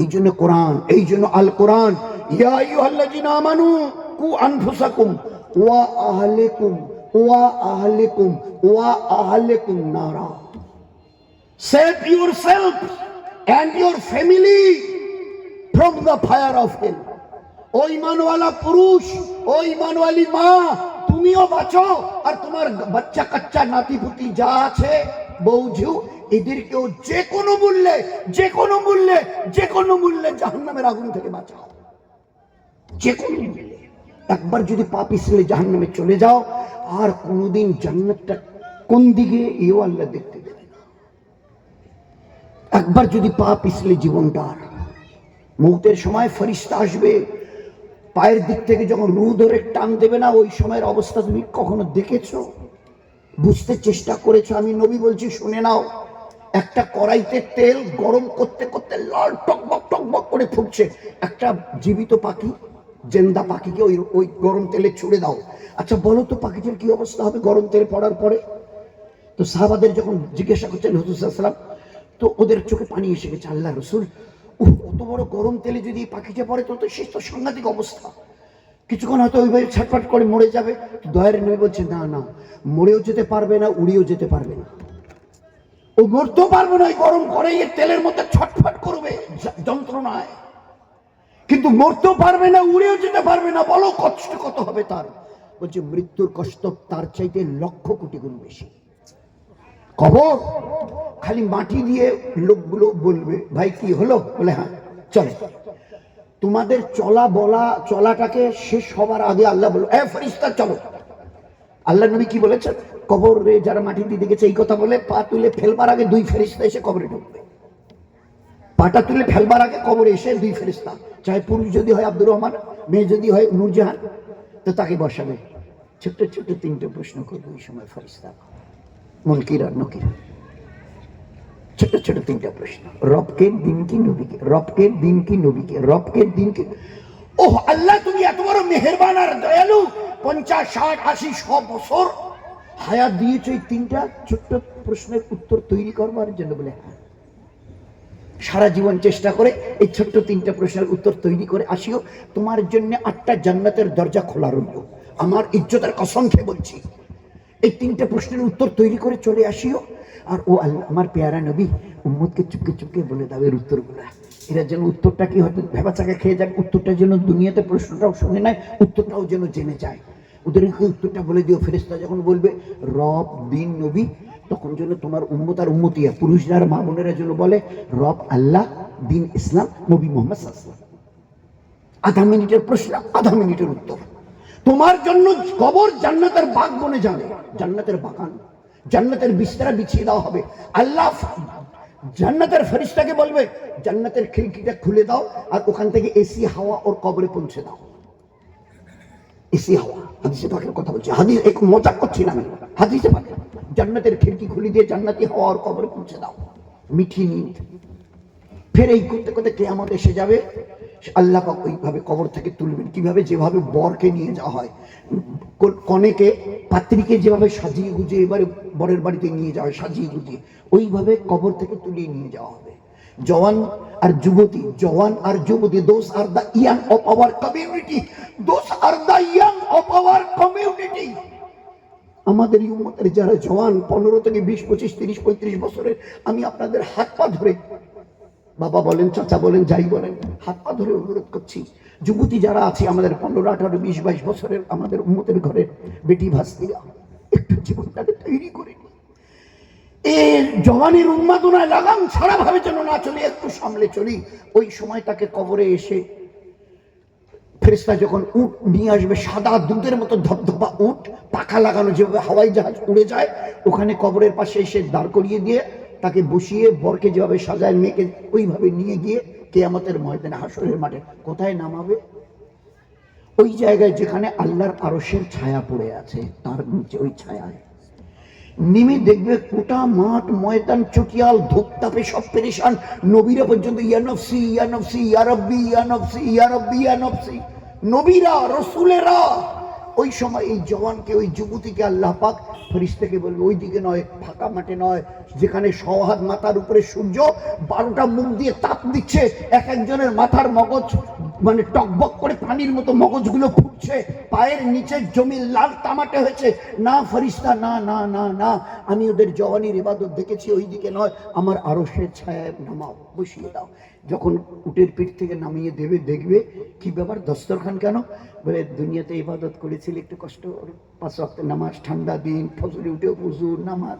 এই জন্য কোরআন, এই জন্য আল কোরআন, ইয়া আইয়ুহাল্লাযিনা আমানু কু আনফুসাকুম ওয়া আহলিকুম নারা, save yourself and your family from the fire of hell. ও ঈমানওয়ালা পুরুষ, ও ঈমানওয়ালি মা, তুমিও বাঁচো আর তোমার বাচ্চা কাচ্চা নাতিপুতি যা আছে বৌঝু এদেরকেও যে কোনো মূল্যে জাহান্নামের আগুন থেকে বাঁচাও, যে কোনো মূল্যে। একবার যদি পা পিছলে জাহান্নামে চলে যাও আর কোনোদিন জান্নাতটা কোন দিকে এও আল্লাহ দেখতে দেবে না। একবার যদি পা পিছলে জীবনটার, মৌতের সময় ফেরেশতা আসবে, পায়ের দিক থেকে যখন রূহ ধরে টান দেবে না, ওই সময়ের অবস্থা তুমি কখনো দেখেছো? বুঝতে চেষ্টা করেছো? আমি নবী বলছি, শুনে নাও। একটা কড়াইতে তেল গরম করতে করতে লাল টকবক করে ফুটছে, একটা জীবিত পাখি, জেন্দা পাখিকে ওই গরম তেলে ছুড়ে দাও। আচ্ছা বলো তো পাখিটার কি অবস্থা হবে গরম তেলে পড়ার পরে? তো সাহাবাদের যখন জিজ্ঞাসা করছেন হুজুর সাল্লাল্লাহু আলাইহি ওয়াসাল্লাম, তো ওদের চোখে পানি এসে গেছে। আল্লাহ রাসূল, অত বড় গরম তেলে যদি পাখিটা পড়ে তো সে তো সাংঘাতিক অবস্থা, কিছুক্ষণ হয়তো ওইভাবে ছটফট করে মরে যাবে। দয়ার নবী বলছে, না না, মরেও যেতে পারবে না, উড়িয়েও যেতে পারবে না, ও মরতেও পারবে না। ওই গরম কড়াইয়ের তেলের মধ্যে ছটফট করবে যন্ত্রণায়, কিন্তু মরতেও পারবে না, উড়েও যেতে পারবে না। বলো কষ্ট কত হবে তার? বলছে মৃত্যুর কষ্ট তার চাইতে লক্ষ কোটি গুণ বেশি। কবর খালি মাটি দিয়ে লোকগুলো বলবে, ভাই কি হলো? বলে হ্যাঁ চলে। তোমাদের চলাটাকে শেষ হবার আগে আল্লাহ বলো, এ ফেরেশতা চলো। আল্লাহ নবী কি বলেছেন? কবরে যারা মাটি দিয়ে গেছে এই কথা বলে পা তুলে ফেলবার আগে দুই ফেরেশতা এসে কবরে ঢুকবে। পাটা তুলে ফেলবার আগে কবরে এসে দুই ফেরেশতা, চাহে পুরুষ যদি হয় আব্দুর রহমান, মেয়ে যদি হয় নূরজাহান, তো তাকে বসাবে। ছোট্ট ছোট্ট তিনটে প্রশ্ন করবে ওই সময় ফেরেশতা, মুনকির আর নকির। ছোট ছোট তিনটা প্রশ্ন, রবকে দিন কি নবীকে, রবকে দিন কি নবীকে, রবকে দিন কি। ওহ আল্লাহ, তুমি এত বড় মেহেরবান আর দয়ালু, 50, 60, 80, 100 বছর হায়াত দিয়েছো এই তিনটা ছোট্ট প্রশ্নের উত্তর তৈরি করবার জন্য। বলে হ্যাঁ, সারা জীবন চেষ্টা করে এই ছোট্ট তিনটা প্রশ্নের উত্তর তৈরি করে আসিও, তোমার জন্য 8টা জান্নাতের দরজা খোলা রইল। আমার ইজ্জতের কসম খেয়ে বলছি, এই তিনটা প্রশ্নের উত্তর তৈরি করে চলে আসিও। আর ও আল্লাহ, আমার পেয়ারা নবী, উম্মতকে চুপকে চুপকে বলে দাও এর উত্তরগুলা, এরা যেন উত্তরটা কি হয়তো ভেবা চাকা খেয়ে যাক, উত্তরটা যেন দুনিয়াতে প্রশ্নটাও শুনে নেয়, উত্তরটাও যেন জেনে যায়। ওদেরকে উত্তরটা বলে দিও। ফেরেশতা যখন বলবে রব দিন নবী, তখন যেন তোমার উম্মত আর উম্মতিয়া পুরুষরা আর মা বোনেরা যেন বলে রব আল্লাহ, দিন ইসলাম, নবী মুহাম্মদ সাল্লাল্লাহু আলাইহি ওয়াসাল্লাম। 0.5 মিনিটের প্রশ্ন, 0.5 মিনিটের উত্তর। তোমার জন্য কবর জান্নাতের বাগ বনে যাবে, জান্নাতের বাগান, জান্নাতের বিছানা বিছিয়ে দেওয়া হবে। আল্লাহ জান্নাতের ফেরেশতাকে বলবে জান্নাতের খিড়কিটা খুলে দাও আর ওখান থেকে এসি হাওয়া ওর কবরে পৌঁছে দাও। এসি হাওয়া, হাদিসে পাকের কথা বলছি, হাদিস এক মজাক করছি না আমি, হাদিসে পাকে জান্নাতের খিড়কি খুলে দিয়ে জান্নাতি হাওয়া ওর কবরে পৌঁছে দাও, মিঠি নিট। ফের এই করতে করতে কিয়ামত এসে যাবে। আল্লাহ পাক ওইভাবে কবর থেকে তুলবেন। কিভাবে? যেভাবে বরকে নিয়ে যাওয়া হয়, কনেকে পাত্রীকে যেভাবে সাজিয়ে গুজিয়ে এবারে বরের বাড়িতে নিয়ে যাওয়া হয় সাজিয়ে গুজিয়ে, ওইভাবে কবর থেকে তুলিয়ে নিয়ে যাওয়া হবে। জওয়ান আর যুবতী, those are the young of our community, those are the young of our community. আমাদের এই উম্মতের যারা জওয়ান 15 থেকে 20, 25, 30, 35 বছরের, আমি আপনাদের হাত পা ধরে, বাবা বলেন, চাচা বলেন, যাই বলেন, হাত পা ধরে অনুরোধ করছি, যুবতী যারা আছে আমাদের 15, 18, 20, 22 বছরের আমাদের উম্মতের ঘরের বেটি ভাস্তিরা, একটু জীবনটাকে তৈরি করে নি। এর জওয়ানের উন্মাদনায় লাগাম ছাড়া ভাবে যেন না চলি, একটু সামলে চলি। ওই সময় তাকে কবরে এসে ফেরেশতা যখন উট নিয়ে আসবে, সাদা দুধের মতো ধপধপা উট, পাখা লাগানো, যেভাবে হাওয়াই জাহাজ উড়ে যায়, ওখানে কবরের পাশে এসে দাঁড় করিয়ে দিয়ে তাকে বসিয়ে বরকে যেভাবে সাজায় মেয়েকে ওইভাবে নিয়ে গিয়ে কিয়ামতের ময়দানে, হাসরের মাঠে কোথায় নামাবে? ওই জায়গায় যেখানে আল্লাহর আরশের ছায়া পড়ে আছে, তার নিচে ওই ছায়ায় নেমে দেখবে গোটা মাঠ ময়দান চটিয়াল ধূপতাপে সব পেরেশান। নবীরা পর্যন্ত ইয়া নফসি ইয়া নফসি ইয়া রব্বি ইয়া নফসি ইয়া রব্বি ইয়া নফসি। নবীরা, রসুলেরা ওই সময় এই জওয়ানকে, ওই যুবতীকে আল্লাহ পাক ফেরেশতাকে বলবে ওই দিকে নয়, ফাঁকা মাঠে নয়, যেখানে সওহাদ মাথার উপরে সূর্য 12টা মুখ দিয়ে তাপ দিচ্ছে, এক একজনের মাথার মগজ মানে টকবক করে পানির মতো মগজগুলো ফুটছে, পায়ের নিচে জমি লাল তামাটে হয়েছে। না ফেরেশতা, না না না না, আমি ওদের জওয়ানির ইবাদত দেখেছি, ওই দিকে নয়, আমার আরশের ছায়ায় নামাও, বসিয়ে দাও। যখন উটের পিঠ থেকে নামিয়ে দেবে, দেখবে কি ব্যাপার, দস্তরখান কেন? বলে দুনিয়াতে ইবাদত করেছিল, একটু কষ্ট, 5 ওয়াক্ত নামাজ, ঠান্ডা দিন, ফজরে উঠে ওযু, নামাজ,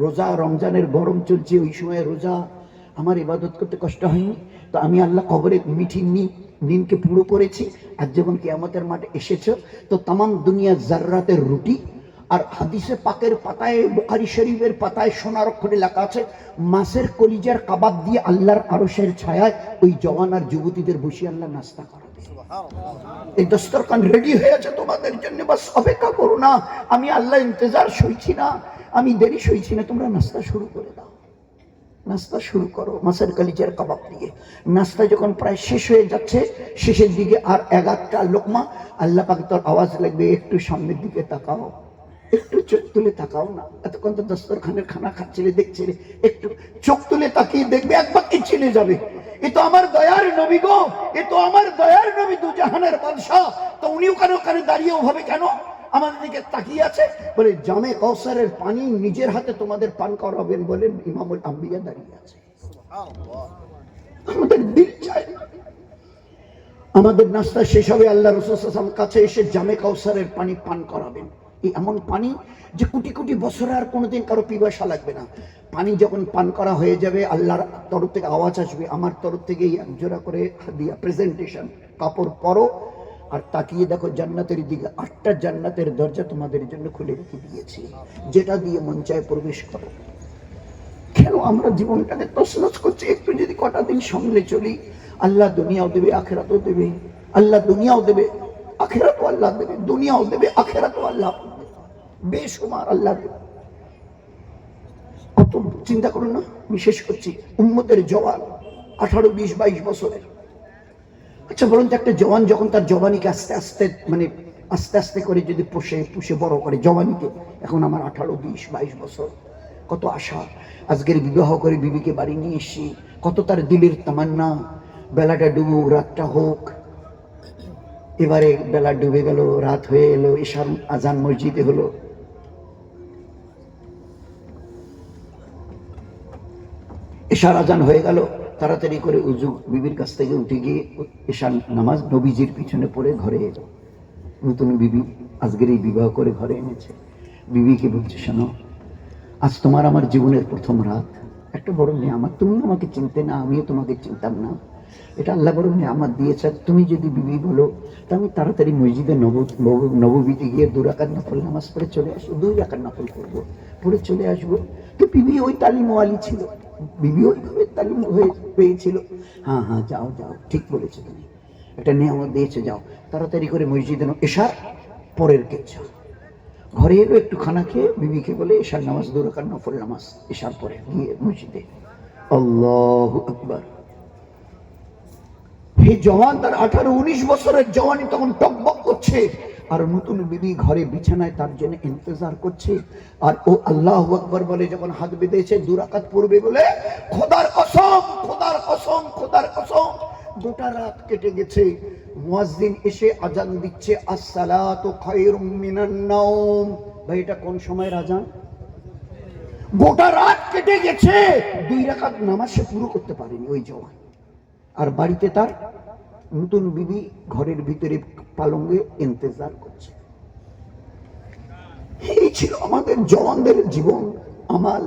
রোজা, রমজানের গরম চলছে, ওই সময় রোজা, আমার ইবাদত করতে কষ্ট হয়নি, তো আমি আল্লাহ কবরে মিঠি নিনকে পুরো করেছি। আর যখন কিয়ামতের মাঠে এসেছো, তো তামাম দুনিয়া জাররাতের রুটি, আর হাদিসে পাকের পাতায়, বুখারী শরীফের পাতায় সোনার অক্ষরে লেখা আছে, মাছের কলিজার কাবাব দিয়ে আল্লাহর আরশের ছায়ায় ওই জওয়ান আর যুবতীদের বসিয়ে আল্লাহ নাস্তা করাবে। এই দস্তরখান রেডি হয়ে আছে তোমাদের জন্য, বাস অপেক্ষা করো না। আমি আল্লাহ ইন্তজার সইছি না, আমি দেরি সইছি না, তোমরা নাস্তা শুরু করে দাও, নাস্তা শুরু করো মাছের কলিজার কাবাব দিয়ে। নাস্তা যখন প্রায় শেষ হয়ে যাচ্ছে, শেষের দিকে আর 11টা লোকমা, আল্লাহ পাক তোর আওয়াজ লাগবে, একটু সামনের দিকে তাকাও, একটু চোখ তুলে তাকাও না, এতক্ষণ তো দস্তরখানের খানা খাচ্ছিলে, দেখছিলে, একটু চোখ তুলে তাকিয়ে দেখবে, একবার কি চিনে যাবে, এ তো আমার দয়ার নবী গো, এ তো আমার দয়ার নবী, দু জাহানের বাদশাহ। তো উনি ওখানে দাঁড়িয়ে ওভাবে কেন আমাদের দিকে তাকিয়ে আছে? বলে জামে কাউসারের পানি নিজের হাতে তোমাদের পান করাবেন বলে ইমামুল আম্বিয়া দাঁড়িয়ে আছে। আমাদের দিল চায় আমাদের নাস্তা শেষ হবে, আল্লাহ রাসূল সাল্লাল্লাহু আলাইহি ওয়াসাল্লাম কাছে এসে জামে কাউসারের পানি পান করাবেন। এই এমন পানি যে কোটি কোটি বছরে আর কোনোদিন কারো পিপাসা লাগবে না। পানি যখন পান করা হয়ে যাবে, আল্লাহর তরফ থেকে আওয়াজ আসবে, আমার তরফ থেকে এক জোড়া করে হাদিয়া, প্রেজেন্টেশন, কাপড় পরো আর তাকিয়ে দেখো জান্নাতের দিকে, 8টা জান্নাতের দরজা তোমাদের জন্য খুলে রেখে দিয়েছি, যেটা দিয়ে মন চায় প্রবেশ করো। কেন আমরা জীবনটাকে তছনছ করছি? একটু যদি কটা দিন সামনে চলি, আল্লাহ দুনিয়াও দেবে, আখিরাতও দেবে, আল্লাহ দুনিয়াও দেবে, আখিরাতও আল্লাহ দেবে, দুনিয়াও দেবে, আখিরাতও আল্লাহ দেবে, বেশুমার আল্লাহ দেবে। কত চিন্তা করুন না। বিশেষ করছি উম্মতের জওয়ান 18, 20, 22 বছরের। আচ্ছা বলুন তো, একটা জওয়ান যখন তার জওয়ানিকে আস্তে আস্তে মানে আস্তে আস্তে করে যদি পুষে বড় করে জওয়ানিকে, এখন আমার 18, 20, 22 বছর, কত আশা, আজকের বিবাহ করে বিবিকে বাড়ি নিয়ে এসেছি, কত তার দিলের তামান্না, বেলাটা ডুবুক, রাতটা হোক। এবারে বেলা ডুবে গেল, রাত হয়ে এলো, ঈশার আজান মসজিদে হলো, ঈশার আজান হয়ে গেল, তাড়াতাড়ি করে উজু বিবির কাছ থেকে উঠে গিয়ে ঈশার নামাজ নবীজির পিছনে পড়ে ঘরে এলো। নতুন বিবি আজকের এই বিবাহ করে ঘরে এনেছে। বিবিকে বলছে, শোনো, আজ তোমার আমার জীবনের প্রথম রাত, একটা বড় নিয়ামত, তুমি আমাকে চিনতে না, আমিও তোমাকে চিনতাম না, এটা আল্লাহ বড় নিয়ামত দিয়েছে। তুমি যদি বিবি বলো, তা আমি তাড়াতাড়ি মসজিদে নববীতে গিয়ে 2 রাকাত নফল নামাজ পড়ে চলে আসবো, 2 রাকাত নফল করবো, পড়ে চলে আসবো। তো বিবি ওই তালিমওয়ালি ছিল, বিবি ওইভাবে তালিম হয়ে পেয়েছিল। হ্যাঁ হ্যাঁ, যাও যাও, ঠিক বলেছো, তুমি একটা নিয়ামত দিয়েছে, যাও তাড়াতাড়ি করে মসজিদে এশার পরের কেচ্ছা। ঘরে এলো, একটু খানা খেয়ে বিবিকে বলে এশার নামাজ 2 রাকাত নফল নামাজ এশার পরে গিয়ে মসজিদে। আল্লাহু আকবার। এই জওয়ান, তার 18, 19 বছরের জওয়ানি তখন টকবক করছে, আর নতুন বিবি ঘরে বিছানায় তার জন্য ইন্তজার করছে। আর ও আল্লাহু আকবার বলে যখন হাত বেঁধেছে 2 রাকাত পড়বে বলে, খোদার কসম, খোদার কসম, খোদার কসম, 2টা রাত কেটে গেছে। মুয়াজ্জিন এসে আজান দিচ্ছে, আসসালাতু খায়রুম মিনান নাওম। ভাই, এটা কোন সময়ের আজান? গোটা রাত কেটে গেছে, 2 রাকাত নামাজ সে পুরো করতে পারেনি ওই জওয়ান। আর বাড়িতে তার নতুন বিবি ঘরের ভিতরে পালঙ্গে ইন্তজার করছে। এই ছিল আমাদের জওয়ানদের জীবন আমাল।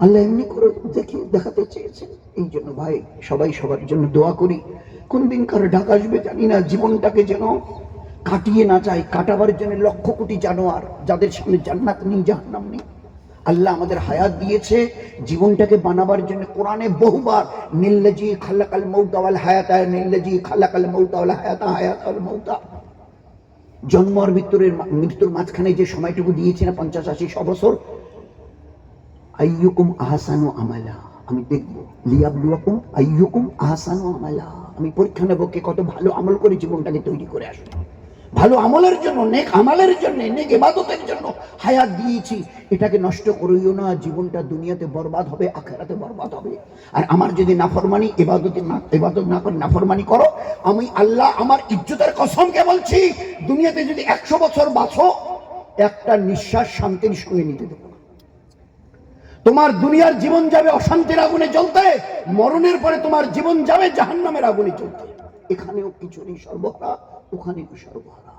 আল্লাহ এমনি করে দেখাতে চেয়েছেন। এই জন্য ভাই, সবাই সবার জন্য দোয়া করি, কোন দিন কার ডাক আসবে জানি না, জীবনটাকে যেন কাটিয়ে না যায়। কাটাবার জন্য লক্ষ কোটি জানোয়ার, যাদের সামনে জান্নাত নেই, জাহান্নাম নেই। আল্লাহ আমাদের হায়াত দিয়েছে জীবনটাকে বানাবার জন্য। কোরআনে বহুবার নিল্লাজি খালাকাল মাউতা ওয়াল হায়াতা, নিল্লাজি খালাকাল মাউতা ওয়াল হায়াতা, হায়াতাল মাউতা, জন্ম আর মৃত্যুর মাঝখানে যে সময়টুকু দিয়েছি না, 50-80 বছর, আইয়ুকুম আহসানু আমালা, আমি দেখবো, লিয়াবলুয়াকুম আইয়ুকুম আহসানু আমালা, আমি পরীক্ষা নেব কে কত ভালো আমল করে জীবনটাকে তৈরি করে আসবে। ভালো আমলের জন্য, নেক আমালের জন্য, নেক ইবাদতের জন্য হায়াত দিয়েছি। এটাকে নষ্ট করিও না, জীবনটা দুনিয়াতে বরবাদ হবে, আখিরাতে বরবাদ হবে। আর আমার যদি নাফরমানি, ইবাদত না করে নাফরমানি করো, আমি আল্লাহ আমার ইজ্জতের কসমকে বলছি, দুনিয়াতে যদি 100 বছর বাঁচো, একটা নিঃশ্বাস শান্তির সঙ্গে নিতে দেবো না। তোমার দুনিয়ার জীবন যাবে অশান্তির আগুনে জ্বলতে, মরণের পরে তোমার জীবন যাবে জাহান্নামের আগুনে জ্বলতে। এখানেও কিছু নেই সর্বহারা, ওখানেও সর্বহারা।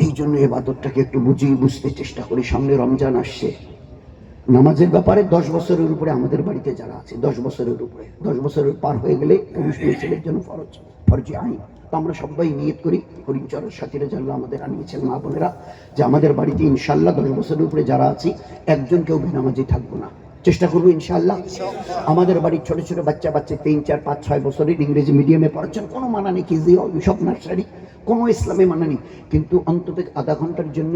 এই জন্য ইবাদতটাকে একটু বুঝতে চেষ্টা করি। সামনে রমজান আসছে, নামাজের ব্যাপারে 10 বছরের উপরে আমাদের বাড়িতে যারা আছে, 10 বছরের উপরে, 10 বছরের পার হয়ে গেলে পুরুষ ছেলের জন্য ফরজে আইন। তো আমরা সবাই নিয়ত করি, হরিচরের সাথীরা যারা আমাদের আনিয়েছেন, মা বোনেরা, যে আমাদের বাড়িতে ইনশাল্লাহ 10 বছরের উপরে যারা আছি, একজন কেউ বেনামাজি থাকবো না, চেষ্টা করবো ইনশাআল্লাহ। আমাদের বাড়ির ছোট ছোট বাচ্চা 3, 4, 5, 6 বছরের ইংরেজি মিডিয়ামে পড়াচ্ছেন, কোনো মানা নেই, কেজি সব নার্সারি, কোনো ইসলামে মানা নেই, কিন্তু অন্তত আধা ঘন্টার জন্য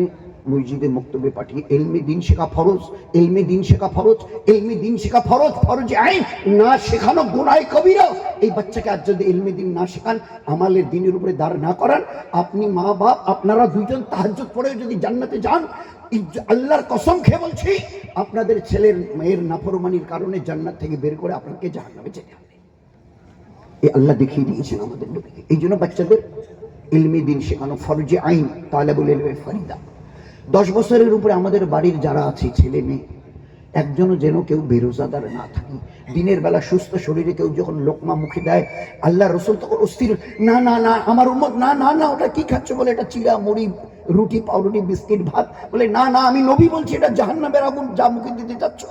মসজিদে মক্তবে পাঠিয়ে এলমে দিন শেখা ফরজ, এলমে দিন শেখা ফরজ, এলমে দিন শেখা ফরজ, ফরজে আইন। না শেখানো গুনাহে কবিরা। এই বাচ্চাকে আজ যদি এলমে দিন না শেখান, আমালের দিনের উপরে দাঁড় না করান, আপনি মা বাপ আপনারা দুইজন তাহাজ্জুদ পড়ে যদি জান্নাতে যান, আল্লাহর কসম খেয়ে বলছি, আপনাদের ছেলের মেয়ের নাফরমানির কারণে জান্নাত থেকে বের করে আপনাকে জাহান্নামে যেতে হবে। এই আল্লাহ দেখিয়ে দিয়েছেন আমাদের নবীকে। এই জন্য বাচ্চাদের ইলমি দিন শেখানো ফরজে আইন, তালেবুল ইলমে ফরিদা। 10 বছরের উপরে আমাদের বাড়ির যারা আছে ছেলে মেয়ে, একজনও যেন কেউ বেরোজাদার না থাকে। দিনের বেলা সুস্থ শরীরে কেউ যখন লোকমা মুখে দেয়, আল্লাহ রসুল তখন অস্থির, না না না আমার উম্মত, না না না ওটা কি খাচ্ছ বলে, এটা চিড়া মুড়ি রুটি পাউরুটি বিস্কিট ভাত, বলে না না আমি নবী বলছি, এটা জাহান্নামের আগুন, যা মুখে দিতে যাচ্ছ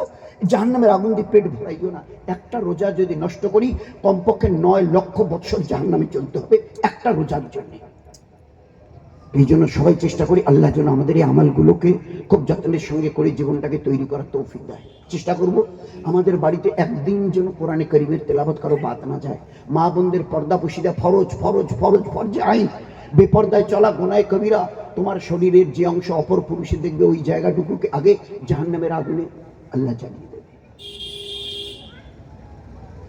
জাহান্নামের আগুন দিয়ে পেট ভরাইও না। একটা রোজা যদি নষ্ট করি, কমপক্ষে 9 লক্ষ বৎসর জাহান্নামে চলতে হবে একটা রোজার জন্য। এই জন্য সবাই চেষ্টা করি আল্লাহ যেন আমাদের এই আমলগুলোকে খুব যত্নের সঙ্গে করে জীবনটাকে তৈরি করার তৌফিক দেয়। চেষ্টা করব আমাদের বাড়িতে একদিন যেন কোরআনে কারীমের তেলাওয়াত কারো বাদ না যায়। মা বোনদের পর্দা পুশিদা ফরজ ফরজ ফরজ ফরজে আইন। বেপর্দায় চলা গুনাহে কবিরা। তোমার শরীরের যে অংশ অপর পুরুষে দেখবে, ওই জায়গাটুকুকে আগে জাহান্নামের আগুনে আল্লাহ জ্বালিয়ে দেবে।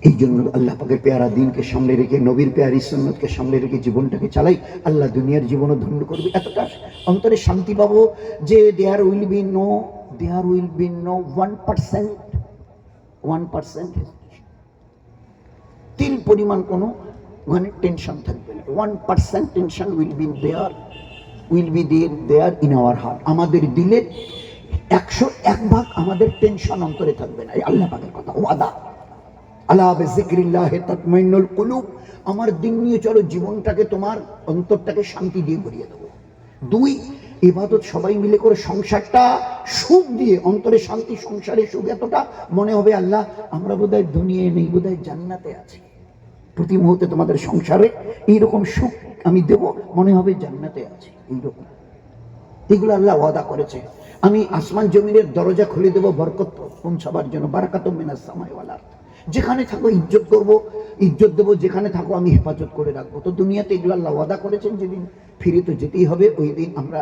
এই জন্য আল্লাহ পাকের পেয়ারা দিনকে সামনে রেখে, নবীর পেয়ারি সুন্নতকে সামনে রেখে জীবনটাকে চালাই, আল্লাহ দুনিয়ার জীবনও ধন্য করবে। এতটা অন্তরে শান্তি পাবো যে দেয়ার উইল বি নো 1% তিল পরিমাণ কোনো ওখানে টেনশন থাকবে না। 1% tension will be there in our heart. আমাদের দিলের 101 ভাগ আমাদের টেনশন অন্তরে থাকবে না। এই আল্লাহ পাকের কথা, ওয়াদা। আলা বিযিকরিল্লাহি তাতমাইন্নুল কুলুব। আমার দিন নিয়ে চলো, জীবনটাকে তোমার অন্তরটাকে শান্তি দিয়ে ভরিয়ে দেবো। 2, ইবাদত সবাই মিলে করে, সংসারটা সুখ দিয়ে, অন্তরে শান্তি, সংসারে সুখ এতটা মনে হবে আল্লাহ আমরা বোধহয় দুনিয়ায় নেই, বোধহয় জান্নাতে আছি। প্রতি মুহূর্তে তোমাদের সংসারে এইরকম সুখ আমি দেব, মনে হবে জান্নাতে আছি। এইরকম এগুলো আল্লাহ ওয়াদা করেছে। আমি আসমান জমিনের দরজা খুলে দেবো বরকত পৌঁছাবার জন্য, বারাকাতুম মিনাস সামাই ওয়াল আরদ। যেখানে থাকো ইজ্জত করবো, ইজ্জত দেবো, যেখানে থাকো আমি হেফাজত করে রাখবো। তো দুনিয়াতে এগুলো আল্লাহ ওয়াদা করেছেন, যেদিন ফিরে তো যেতেই হবে, ওই দিন আমরা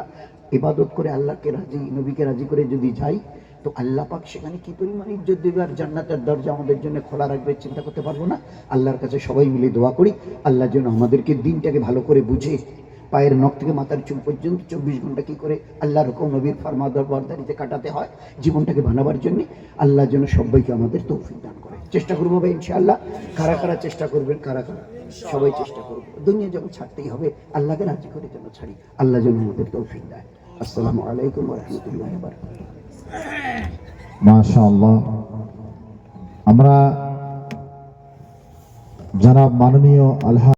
ইবাদত করে আল্লাহকে রাজি, নবীকে রাজি করে যদি যাই, তো আল্লাহ পাক সেখানে কি পরিমাণ ইজ্জত দেবে, আর জান্নাতের দরজা আমাদের জন্য খোলা রাখবে, চিন্তা করতে পারবো না। আল্লাহর কাছে সবাই মিলে দোয়া করি, আল্লাহ যেন আমাদেরকে দিনটাকে ভালো করে বুঝে, পায়ের নখ থেকে মাথার চুল পর্যন্ত 24 ঘন্টা কি করে আল্লাহর হুকুম নবীর ফরমাবরদারিতে কাটাতে হয়, জীবনটাকে বানাবার জন্য আল্লাহ যেন সবাইকে আমাদের তৌফিক দান করে। চেষ্টা করবো ভাই ইনশাআল্লাহ। কারা কারা চেষ্টা করবেন, কারা কারা? সবাই চেষ্টা করবো। দুনিয়া যখন ছাড়তেই হবে, আল্লাহকে রাজি করে যেন ছাড়ি, আল্লাহ যেন আমাদের তৌফিক দেয়। আসসালামু আলাইকুম ওয়া রাহমাতুল্লাহি ওয়া বারাকাতুহু। মাশাআল্লাহ। আমরা যারা মাননীয় আল্লাহ